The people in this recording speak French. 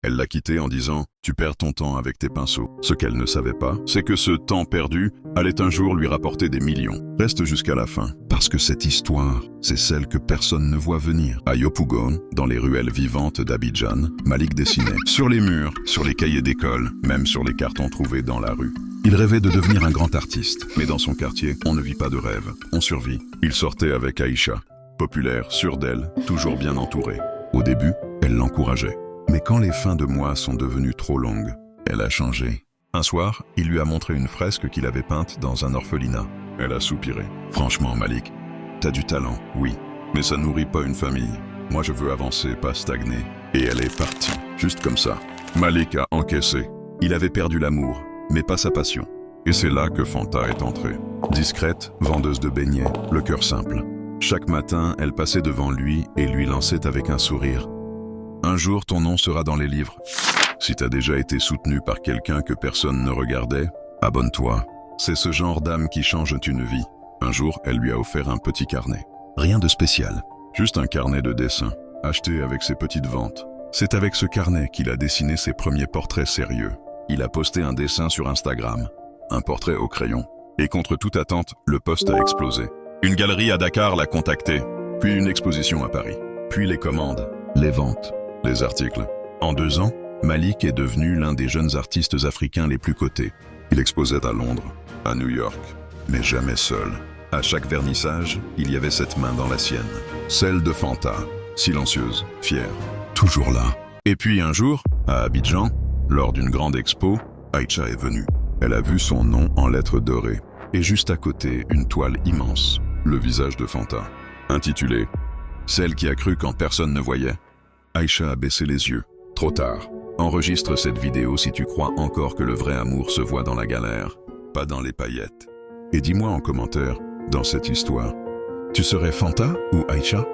Elle l'a quitté en disant « Tu perds ton temps avec tes pinceaux ». Ce qu'elle ne savait pas, c'est que ce temps perdu allait un jour lui rapporter des millions. Reste jusqu'à la fin, parce que cette histoire, c'est celle que personne ne voit venir. À Yopougon, dans les ruelles vivantes d'Abidjan, Malik dessinait. Sur les murs, sur les cahiers d'école, même sur les cartons trouvés dans la rue. Il rêvait de devenir un grand artiste, mais dans son quartier, on ne vit pas de rêve, on survit. Il sortait avec Aïcha, populaire, sûre d'elle, toujours bien entourée. Au début, elle l'encourageait. Mais quand les fins de mois sont devenues trop longues, elle a changé. Un soir, il lui a montré une fresque qu'il avait peinte dans un orphelinat. Elle a soupiré. Franchement, Malik, t'as du talent, oui, mais ça nourrit pas une famille. Moi, je veux avancer, pas stagner. Et elle est partie, juste comme ça. Malik a encaissé. Il avait perdu l'amour, mais pas sa passion. Et c'est là que Fanta est entrée. Discrète, vendeuse de beignets, le cœur simple. Chaque matin, elle passait devant lui et lui lançait avec un sourire. Un jour, ton nom sera dans les livres. Si t'as déjà été soutenu par quelqu'un que personne ne regardait, abonne-toi. C'est ce genre d'âme qui change une vie. Un jour, elle lui a offert un petit carnet. Rien de spécial, juste un carnet de dessin, acheté avec ses petites ventes. C'est avec ce carnet qu'il a dessiné ses premiers portraits sérieux. Il a posté un dessin sur Instagram, un portrait au crayon. Et contre toute attente, le post a explosé. Une galerie à Dakar l'a contacté, puis une exposition à Paris, puis les commandes, les ventes. Les articles. En 2 ans, Malik est devenu l'un des jeunes artistes africains les plus cotés. Il exposait à Londres, à New York, mais jamais seul. À chaque vernissage, il y avait cette main dans la sienne. Celle de Fanta, silencieuse, fière, toujours là. Et puis un jour, à Abidjan, lors d'une grande expo, Aïcha est venue. Elle a vu son nom en lettres dorées. Et juste à côté, une toile immense, le visage de Fanta, intitulé « Celle qui a cru quand personne ne voyait ». Aïcha a baissé les yeux. Trop tard. Enregistre cette vidéo si tu crois encore que le vrai amour se voit dans la galère, pas dans les paillettes. Et dis-moi en commentaire, dans cette histoire, tu serais Fanta ou Aïcha ?